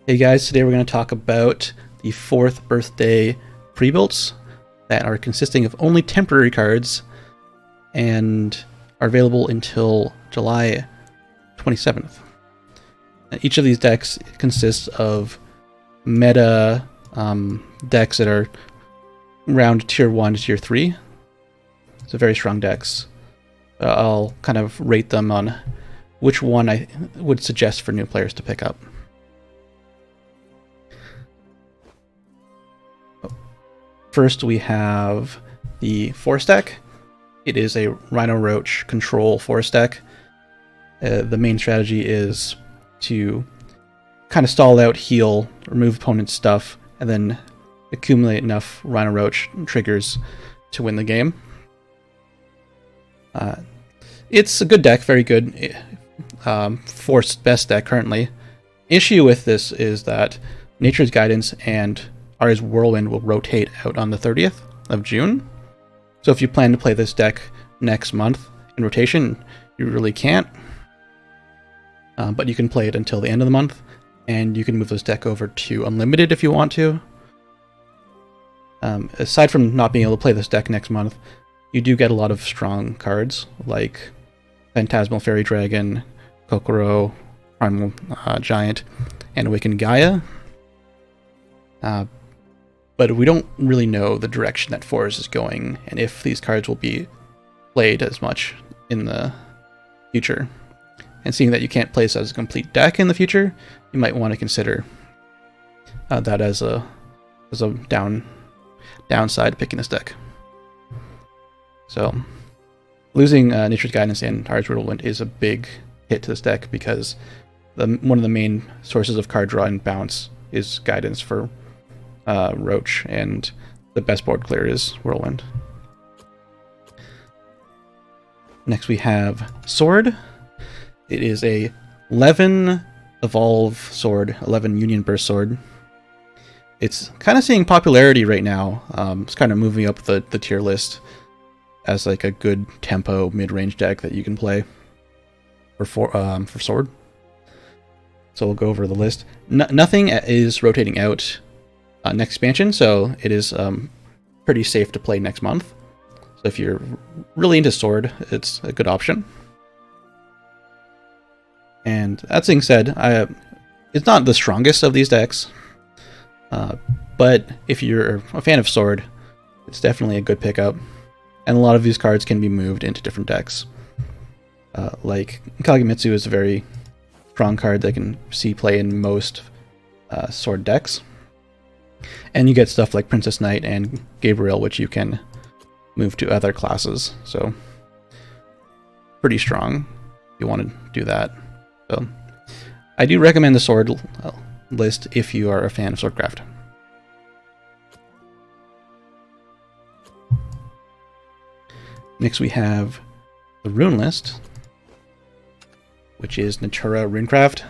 Hey guys, today we're going to talk about the 4th birthday prebuilts that are consisting of only temporary cards and are available until July 27th. Each of these decks consists of meta decks that are around tier 1 to tier 3. So very strong decks. I'll kind of rate them on which one I would suggest for new players to pick up. First, we have the Forest deck. It is a Rhino Roach control Forest deck. The main strategy is to kind of stall out, heal, remove opponent's stuff, and then accumulate enough Rhino Roach triggers to win the game. It's a good deck, very good. Forest best deck currently. Issue with this is that Nature's Guidance and Ari's Whirlwind will rotate out on the 30th of June. So if you plan to play this deck next month in rotation, you really can't. But you can play it until the end of the month, and you can move this deck over to Unlimited if you want to. Aside from not being able to play this deck next month, you do get a lot of strong cards like Phantasmal Fairy Dragon, Kokoro, Primal Giant, and Awakened Gaia. But we don't really know the direction that Forest is going and if these cards will be played as much in the future. And seeing that you can't play this as a complete deck in the future, you might want to consider that as a downside picking this deck. So losing Nature's Guidance and Ari's Whirlwind is a big hit to this deck because one of the main sources of card draw and bounce is Guidance for Roach, and the best board clear is Whirlwind. Next we have Sword. It is a 11 Evolve Sword, 11 Union Burst Sword. It's kind of seeing popularity right now. It's kind of moving up the tier list as like a good tempo mid-range deck that you can play for Sword. So we'll go over the list. Nothing is rotating out next expansion, so it is pretty safe to play next month. So if you're really into Sword, it's a good option. And that being said, it's not the strongest of these decks, but if you're a fan of Sword, it's definitely a good pickup. And a lot of these cards can be moved into different decks. Like Kagemitsu is a very strong card that can see play in most Sword decks. And you get stuff like Princess Knight and Gabriel, which you can move to other classes. So pretty strong if you want to do that. So I do recommend the Sword list if you are a fan of Swordcraft. Next we have the Rune list, which is Natura Runecraft.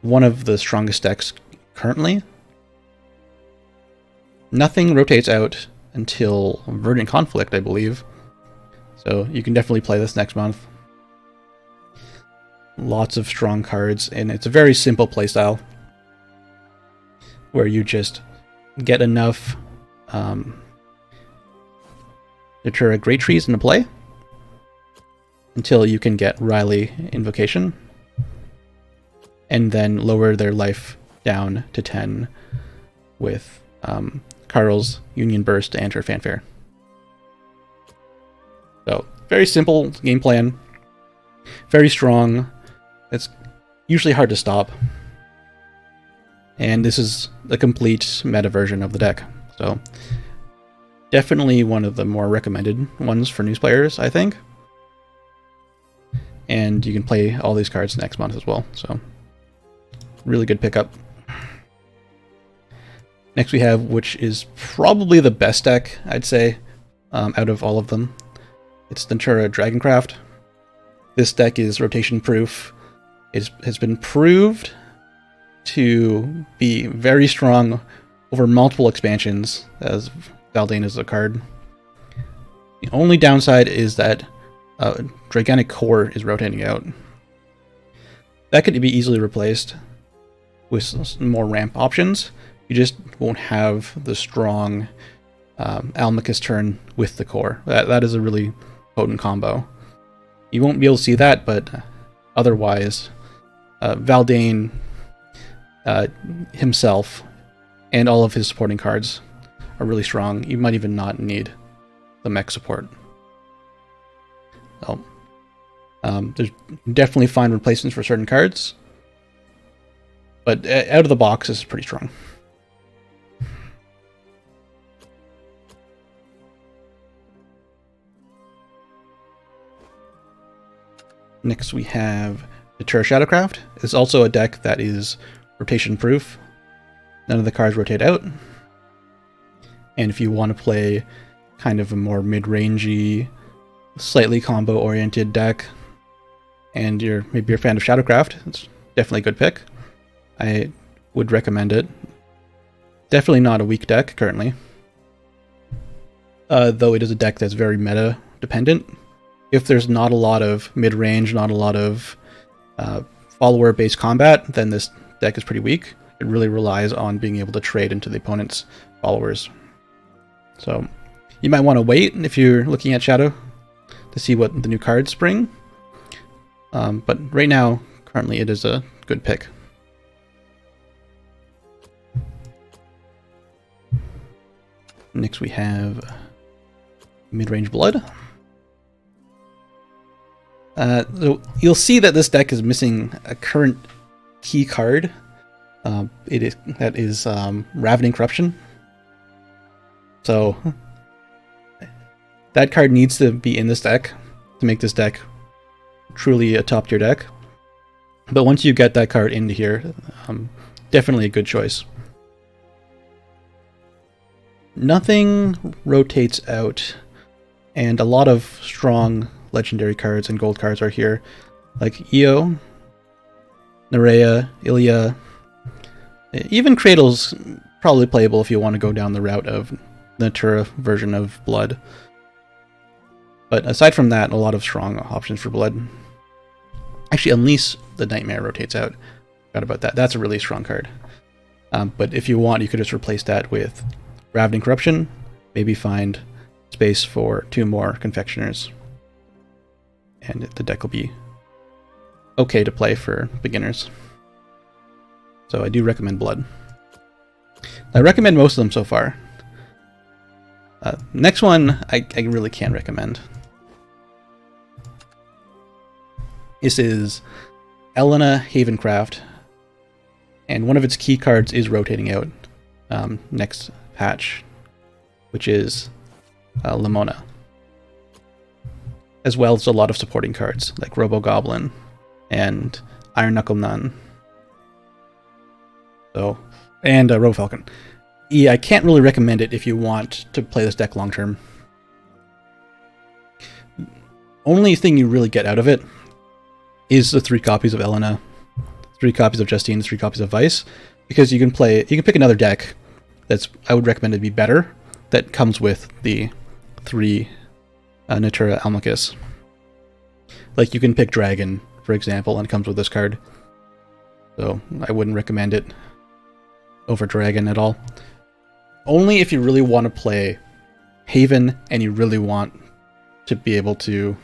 One of the strongest decks currently. Nothing rotates out until Verdant Conflict, I believe. So you can definitely play this next month. Lots of strong cards, and it's a very simple playstyle where you just get enough Natura Great Trees into play until you can get Riley Invocation, and then lower their life down to 10 with Carl's Union Burst and her Fanfare. So, very simple game plan. Very strong. It's usually hard to stop. And this is a complete meta version of the deck. So, definitely one of the more recommended ones for new players, I think. And you can play all these cards next month as well. So, really good pickup. Next we have, which is probably the best deck, I'd say, out of all of them. It's Natura Dragoncraft. This deck is rotation proof. It has been proved to be very strong over multiple expansions, as Valdane is a card. The only downside is that Dragonic Core is rotating out. That could be easily replaced. with more ramp options, you just won't have the strong Almachus turn with the core. That is a really potent combo. You won't be able to see that, but otherwise, Valdane himself and all of his supporting cards are really strong. You might even not need the mech support. So, there's definitely fine replacements for certain cards, but out of the box, this is pretty strong. Next we have Deter Shadowcraft. It's also a deck that is rotation proof. None of the cards rotate out. And if you want to play kind of a more mid-rangey, slightly combo-oriented deck, and maybe you're a fan of Shadowcraft, it's definitely a good pick. I would recommend it. Definitely not a weak deck currently. Though it is a deck that's very meta-dependent. If there's not a lot of mid-range, not a lot of follower-based combat, then this deck is pretty weak. It really relies on being able to trade into the opponent's followers. So you might want to wait if you're looking at Shadow to see what the new cards bring. But right now, currently, it is a good pick. Next we have Mid-Range Blood. So you'll see that this deck is missing a current key card. That is Ravening Corruption. So that card needs to be in this deck to make this deck truly a top tier deck. But once you get that card into here, definitely a good choice. Nothing rotates out, and a lot of strong legendary cards and gold cards are here, like Io, Nerea, Ilya. Even Cradle's probably playable if you want to go down the route of the Natura version of Blood. But aside from that, a lot of strong options for Blood. Actually, Unleash the Nightmare rotates out. Forgot about that. That's a really strong card. But if you want, you could just replace that with Ravening Corruption. Maybe find space for 2 more Confectioners. And the deck will be okay to play for beginners. So I do recommend Blood. I recommend most of them so far. Next one, I really can't recommend. This is Elena Havencraft, and one of its key cards is rotating out next patch, which is Lamona, as well as a lot of supporting cards like Robo Goblin and Iron Knuckle Nun. So, and Robo Falcon. Yeah, I can't really recommend it if you want to play this deck long term. Only thing you really get out of it is the 3 copies of Elena, 3 copies of Justine, 3 copies of Vice, because you can pick another deck that's, I would recommend it be better, that comes with the 3 Natura Almachus. Like you can pick Dragon, for example, and it comes with this card. So I wouldn't recommend it over Dragon at all. Only if you really want to play Haven and you really want to be able to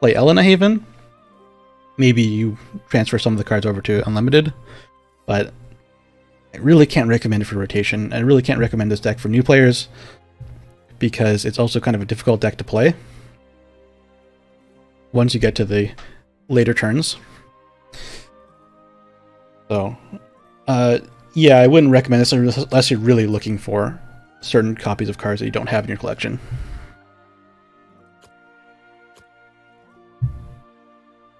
play Elena Haven, maybe you transfer some of the cards over to Unlimited, but I really can't recommend it for rotation. I really can't recommend this deck for new players because it's also kind of a difficult deck to play once you get to the later turns. So, yeah, I wouldn't recommend this unless you're really looking for certain copies of cards that you don't have in your collection.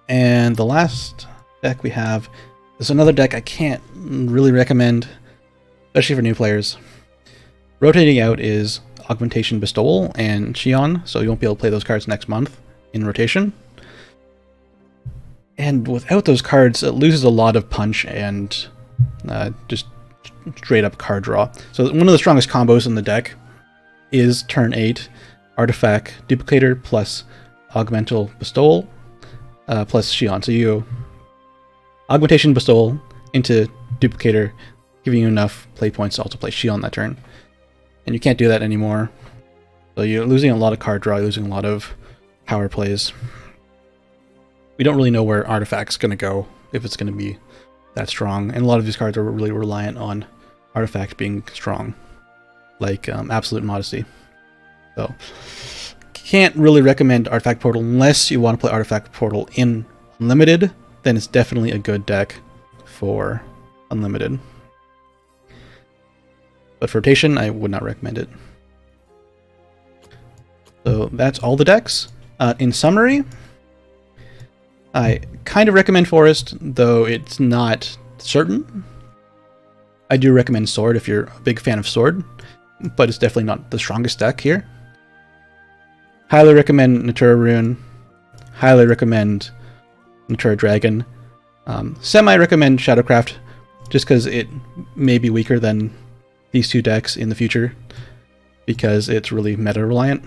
And the last deck we have is another deck I can't really recommend, especially for new players. Rotating out is Augmentation Bestowal and Xion, so you won't be able to play those cards next month in rotation. And without those cards, it loses a lot of punch and just straight up card draw. So one of the strongest combos in the deck is turn 8 Artifact Duplicator plus Augmental Bestowal plus Xion. So you Augmentation Bestowal into duplicator, giving you enough play points to also play shield on that turn. And you can't do that anymore. So you're losing a lot of card draw, you're losing a lot of power plays. We don't really know where Artifact's going to go, if it's going to be that strong. And a lot of these cards are really reliant on Artifact being strong, like Absolute Modesty. So can't really recommend Artifact Portal unless you want to play Artifact Portal in Unlimited. Then it's definitely a good deck for Unlimited. But for rotation, I would not recommend it. So that's all the decks. In summary, I kind of recommend Forest, though it's not certain. I do recommend Sword if you're a big fan of Sword, but it's definitely not the strongest deck here. Highly recommend Natura Rune. Highly recommend Natura Dragon. Semi-recommend Shadowcraft, just because it may be weaker than these two decks in the future, because it's really meta-reliant,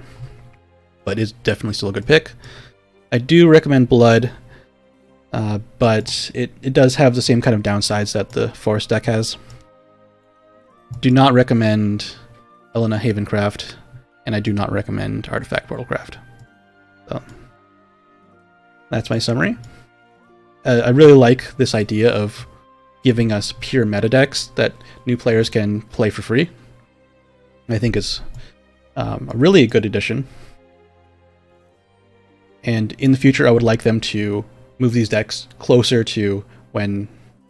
but it's definitely still a good pick. I do recommend Blood, but it does have the same kind of downsides that the Forest deck has. Do not recommend Elena Havencraft, and I do not recommend Artifact Portalcraft. So that's my summary. I really like this idea of giving us pure meta decks that new players can play for free. I think it's a really good addition. And in the future, I would like them to move these decks closer to when,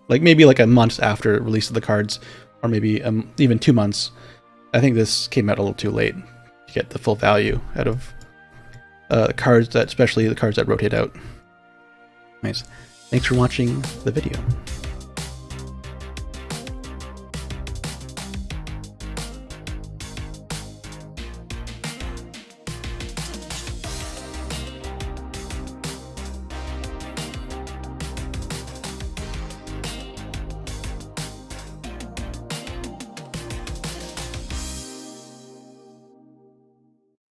like maybe like a month after release of the cards, or maybe even 2 months. I think this came out a little too late to get the full value out of cards, that, especially the cards that rotate out. Nice. Thanks for watching the video.